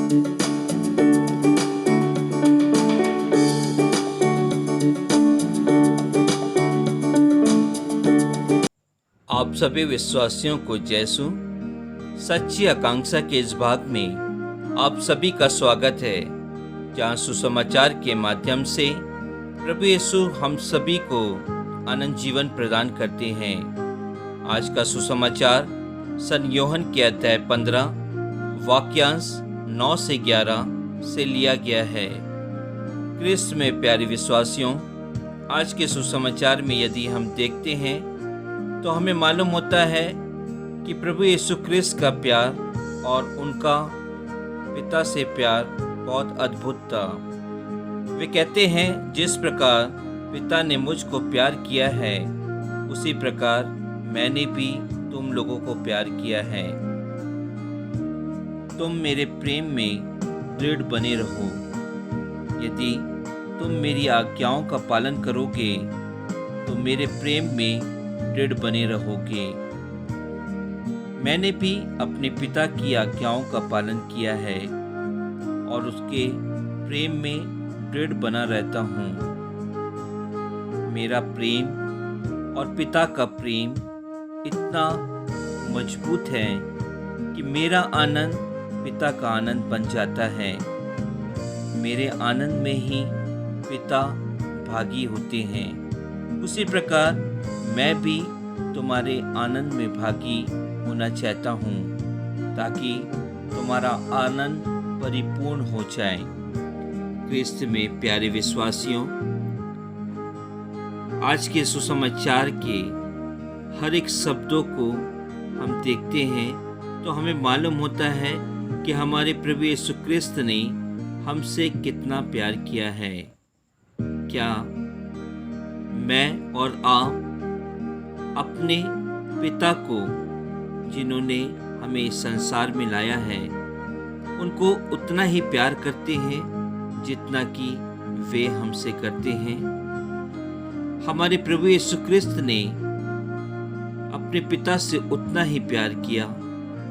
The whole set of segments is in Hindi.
आप सभी विश्वासियों को जैसु सच्ची आकांक्षा के इस भाग में आप सभी का स्वागत है, जहां सुसमाचार के माध्यम से प्रभु यीशु हम सभी को अनंत जीवन प्रदान करते हैं। आज का सुसमाचार सन यूहन्ना के अध्याय 15 वाक्यांश 9 से 11 से लिया गया है। क्रिस्त में प्यारे विश्वासियों, आज के सुसमाचार में यदि हम देखते हैं तो हमें मालूम होता है कि प्रभु यीशु क्रिस्त का प्यार और उनका पिता से प्यार बहुत अद्भुत था। वे कहते हैं, जिस प्रकार पिता ने मुझको प्यार किया है उसी प्रकार मैंने भी तुम लोगों को प्यार किया है। तुम मेरे प्रेम में दृढ़ बने रहो। यदि तुम मेरी आज्ञाओं का पालन करोगे तो मेरे प्रेम में दृढ़ बने रहोगे। मैंने भी अपने पिता की आज्ञाओं का पालन किया है और उसके प्रेम में दृढ़ बना रहता हूँ। मेरा प्रेम और पिता का प्रेम इतना मजबूत है कि मेरा आनंद पिता का आनंद बन जाता है। मेरे आनंद में ही पिता भागी होते हैं। उसी प्रकार मैं भी तुम्हारे आनंद में भागी होना चाहता हूँ, ताकि तुम्हारा आनंद परिपूर्ण हो जाए। क्रिस्त में प्यारे विश्वासियों, आज के सुसमाचार के हर एक शब्दों को हम देखते हैं तो हमें मालूम होता है कि हमारे प्रभु यीशु क्रिस्त ने हमसे कितना प्यार किया है। क्या मैं और आप अपने पिता को, जिन्होंने हमें इस संसार में लाया है, उनको उतना ही प्यार करते हैं जितना कि वे हमसे करते हैं? हमारे प्रभु यीशु क्रिस्त ने अपने पिता से उतना ही प्यार किया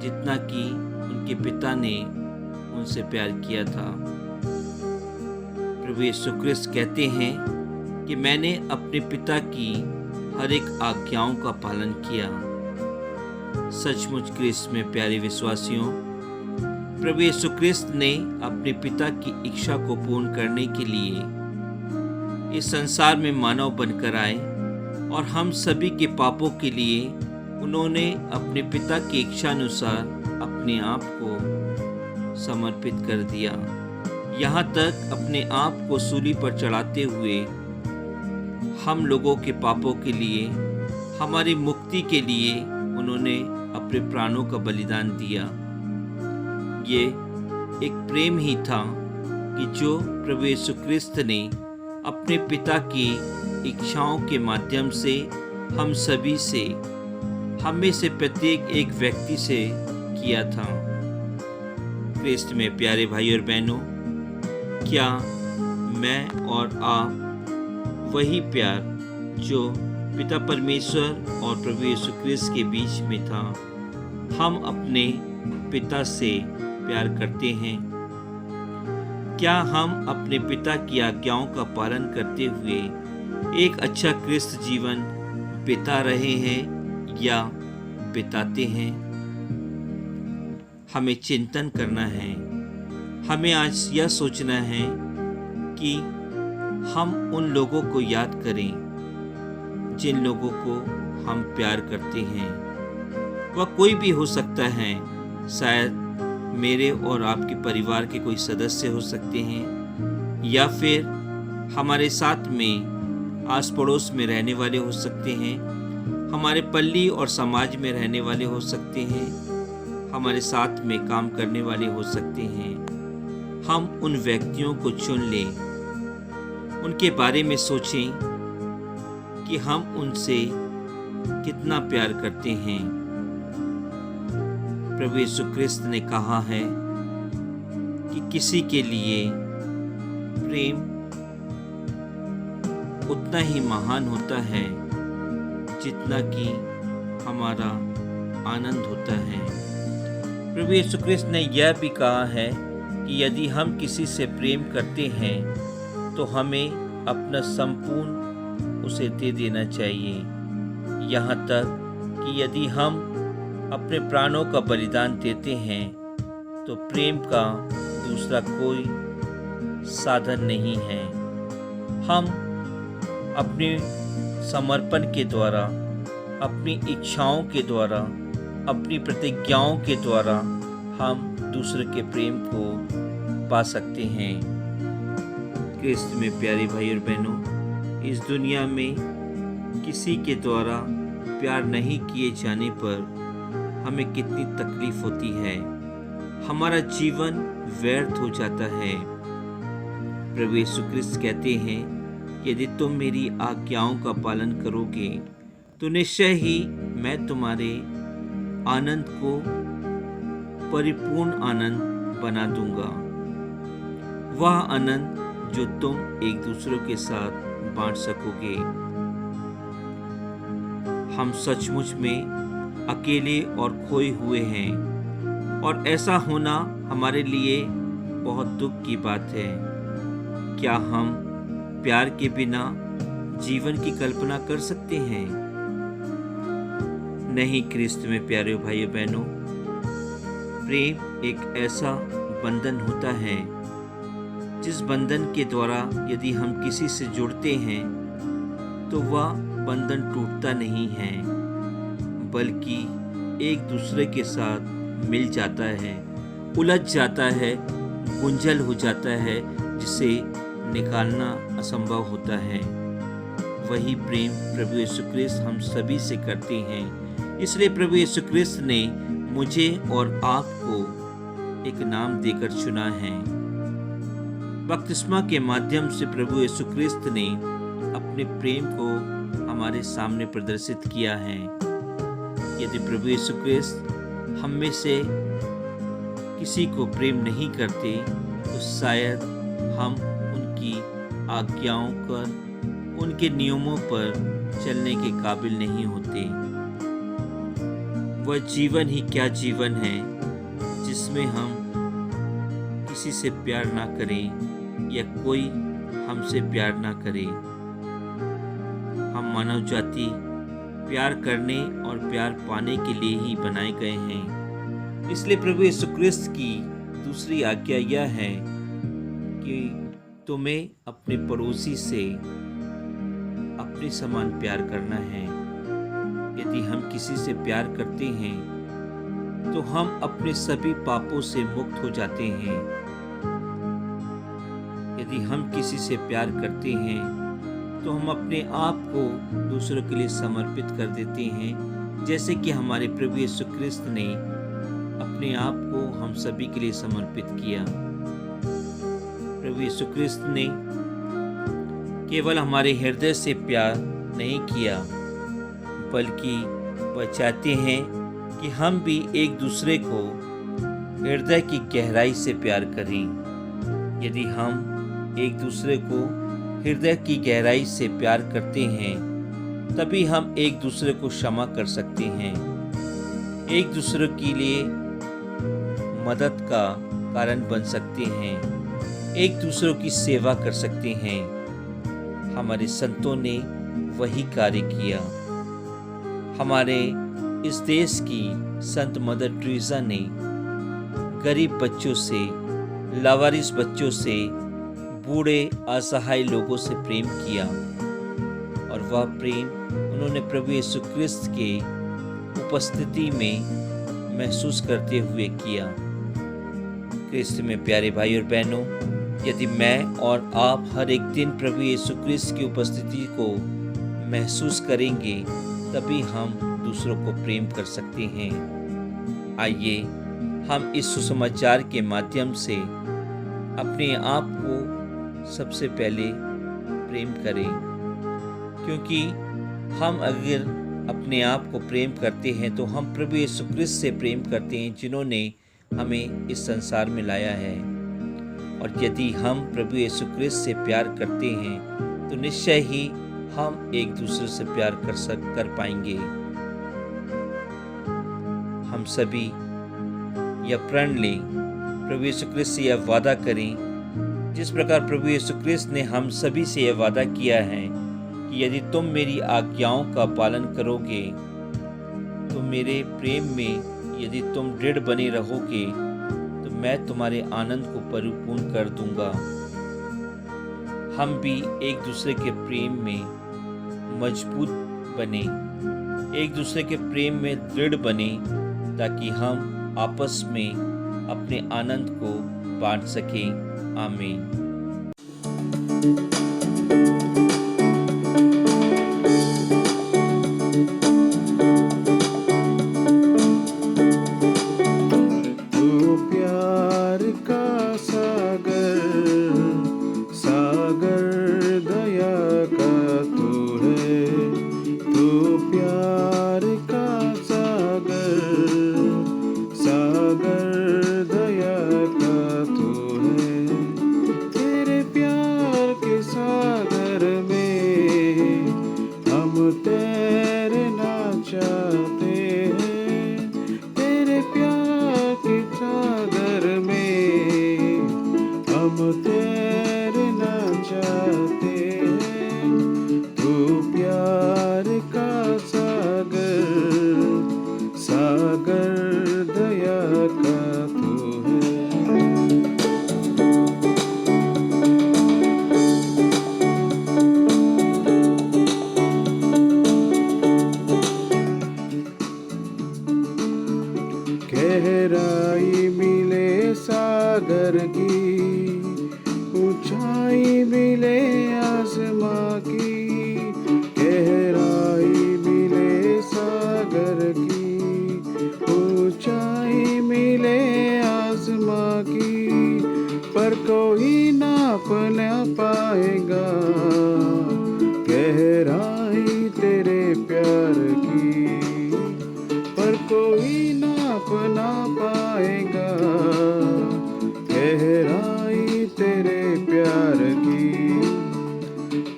जितना कि उनके पिता ने उनसे प्यार किया था। प्रभु यीशु क्रिस्त कहते हैं कि मैंने अपने पिता की हर एक आज्ञाओं का पालन किया। सचमुच क्रिस्त में प्यारे विश्वासियों, प्रभु यीशु क्रिस्त ने अपने पिता की इच्छा को पूर्ण करने के लिए इस संसार में मानव बनकर आए और हम सभी के पापों के लिए उन्होंने अपने पिता की इच्छा अनुसार अपने आप को समर्पित कर दिया। यहाँ तक अपने आप को सूली पर चढ़ाते हुए हम लोगों के पापों के लिए, हमारी मुक्ति के लिए उन्होंने अपने प्राणों का बलिदान दिया। ये एक प्रेम ही था कि जो प्रभु यीशु क्रिस्त ने अपने पिता की इच्छाओं के माध्यम से हम सभी से, हमें से प्रत्येक एक व्यक्ति से किया था। क्रिस्त में प्यारे भाई और बहनों, क्या मैं और आप वही प्यार जो पिता परमेश्वर और प्रभु यीशु क्रिस्त के बीच में था, हम अपने पिता से प्यार करते हैं? क्या हम अपने पिता की आज्ञाओं का पालन करते हुए एक अच्छा क्रिस्त जीवन बिता रहे हैं या बिताते हैं? हमें चिंतन करना है। हमें आज यह सोचना है कि हम उन लोगों को याद करें जिन लोगों को हम प्यार करते हैं। वह कोई भी हो सकता है, शायद मेरे और आपके परिवार के कोई सदस्य हो सकते हैं, या फिर हमारे साथ में आस पड़ोस में रहने वाले हो सकते हैं, हमारे पल्ली और समाज में रहने वाले हो सकते हैं, हमारे साथ में काम करने वाले हो सकते हैं। हम उन व्यक्तियों को चुन लें, उनके बारे में सोचें कि हम उनसे कितना प्यार करते हैं। प्रभु यीशु क्रिस्त ने कहा है कि किसी के लिए प्रेम उतना ही महान होता है जितना कि हमारा आनंद होता है। प्रभु यीशु क्रिस्त ने यह भी कहा है कि यदि हम किसी से प्रेम करते हैं तो हमें अपना संपूर्ण उसे दे देना चाहिए। यहाँ तक कि यदि हम अपने प्राणों का बलिदान देते हैं तो प्रेम का दूसरा कोई साधन नहीं है। हम अपने समर्पण के द्वारा, अपनी इच्छाओं के द्वारा, अपनी प्रतिज्ञाओं के द्वारा हम दूसरे के प्रेम को पा सकते हैं। क्रिस्त में प्यारे भाई और बहनों, इस दुनिया में किसी के द्वारा प्यार नहीं किए जाने पर हमें कितनी तकलीफ होती है, हमारा जीवन व्यर्थ हो जाता है। प्रभु यीशु क्रिस्त कहते हैं कि यदि तुम मेरी आज्ञाओं का पालन करोगे तो निश्चय ही मैं तुम्हारे आनंद को परिपूर्ण आनंद बना दूंगा, वह आनंद जो तुम एक दूसरे के साथ बांट सकोगे। हम सचमुच में अकेले और खोए हुए हैं और ऐसा होना हमारे लिए बहुत दुख की बात है। क्या हम प्यार के बिना जीवन की कल्पना कर सकते हैं? नहीं क्रिस्त में प्यारे भाइयों बहनों, प्रेम एक ऐसा बंधन होता है जिस बंधन के द्वारा यदि हम किसी से जुड़ते हैं तो वह बंधन टूटता नहीं है, बल्कि एक दूसरे के साथ मिल जाता है, उलझ जाता है, गुंजल हो जाता है, जिसे निकालना असंभव होता है। वही प्रेम प्रभु यीशु क्रिस्त हम सभी से करते हैं। इसलिए प्रभु यीशु क्रिस्त ने मुझे और आपको एक नाम देकर चुना है। बपतिस्मा के माध्यम से प्रभु यीशु क्रिस्त ने अपने प्रेम को हमारे सामने प्रदर्शित किया है। यदि प्रभु यीशु क्रिस्त हम में से किसी को प्रेम नहीं करते तो शायद हम उनकी आज्ञाओं पर, उनके नियमों पर चलने के काबिल नहीं होते। वह जीवन ही क्या जीवन है जिसमें हम किसी से प्यार ना करें या कोई हमसे प्यार ना करे। हम मानव जाति प्यार करने और प्यार पाने के लिए ही बनाए गए हैं। इसलिए प्रभु यीशु क्रिस्त की दूसरी आज्ञा यह है कि तुम्हें अपने पड़ोसी से अपने समान प्यार करना है। यदि हम किसी से प्यार करते हैं तो हम अपने सभी पापों से मुक्त हो जाते हैं। यदि हम किसी से प्यार करते हैं तो हम अपने आप को दूसरों के लिए समर्पित कर देते हैं, जैसे कि हमारे प्रभु यीशु क्रिस्त ने अपने आप को हम सभी के लिए समर्पित किया। प्रभु यीशु क्रिस्त ने केवल हमारे हृदय से प्यार नहीं किया, बल्कि वह चाहते हैं कि हम भी एक दूसरे को हृदय की गहराई से प्यार करें। यदि हम एक दूसरे को हृदय की गहराई से प्यार करते हैं तभी हम एक दूसरे को क्षमा कर सकते हैं, एक दूसरे के लिए मदद का कारण बन सकते हैं, एक दूसरे की सेवा कर सकते हैं। हमारे संतों ने वही कार्य किया। हमारे इस देश की संत मदर टेरेसा ने गरीब बच्चों से, लावारिस बच्चों से, बूढ़े असहाय लोगों से प्रेम किया और वह प्रेम उन्होंने प्रभु यीशु क्रिस्त के उपस्थिति में महसूस करते हुए किया। क्रिस्त में प्यारे भाई और बहनों, यदि मैं और आप हर एक दिन प्रभु यीशु क्रिस्त की उपस्थिति को महसूस करेंगे तभी हम दूसरों को प्रेम कर सकते हैं। आइए हम इस सुसमाचार के माध्यम से अपने आप को सबसे पहले प्रेम करें, क्योंकि हम अगर अपने आप को प्रेम करते हैं तो हम प्रभु यीशु क्रिस्त से प्रेम करते हैं जिन्होंने हमें इस संसार में लाया है। और यदि हम प्रभु यीशु क्रिस्त से प्यार करते हैं तो निश्चय ही हम एक दूसरे से प्यार कर पाएंगे। हम सभी यह प्रण लें प्रभु यीशु क्रिस्त से यह वादा करें, जिस प्रकार प्रभु यीशु क्रिस्त ने हम सभी से यह वादा किया है कि यदि तुम मेरी आज्ञाओं का पालन करोगे तो मेरे प्रेम में यदि तुम दृढ़ बने रहोगे तो मैं तुम्हारे आनंद को परिपूर्ण कर दूंगा। हम भी एक दूसरे के प्रेम में मजबूत बने, एक दूसरे के प्रेम में दृढ़ बने, ताकि हम आपस में अपने आनंद को बांट सकें। आमीन। गहराई मिले सागर की, ऊंचाई मिले आसमां की। गहराई मिले सागर की, ऊंचाई मिले आसमां की, पर कोई नाप न पाएगा गहराई तेरे प्यार की, पर कोई नाप ना पाएगा गहराई तेरे प्यार की।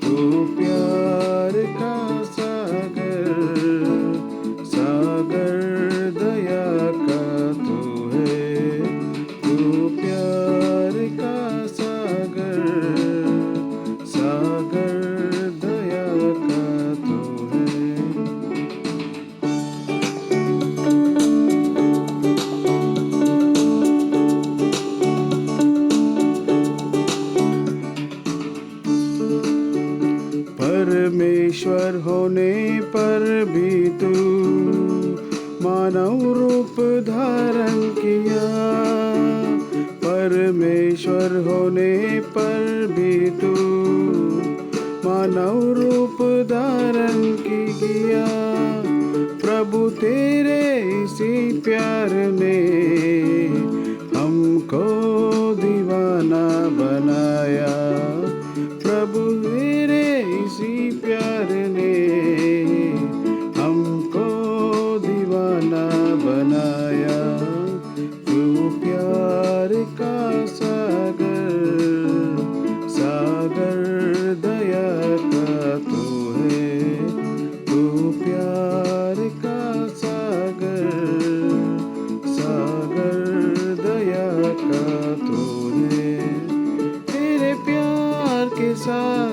तू प्यार का सागर, सागर दया का तू है। तू प्यार का सागर, सागर दया का तू है। परमेश्वर होने पर भी तू मानव रूप धारण किया। परमेश्वर होने पर भी तू मानव रूप धारण किया। प्रभु तेरे इसी प्यार ने हमको दीवाना बनाया। प्रभु तेरे इसी प्यार ने हमको दीवाना बनाया। तू प्यार का सागर, सागर दया का तू है। तू प्यार का सागर, सागर दया का तू है। तेरे प्यार के साथ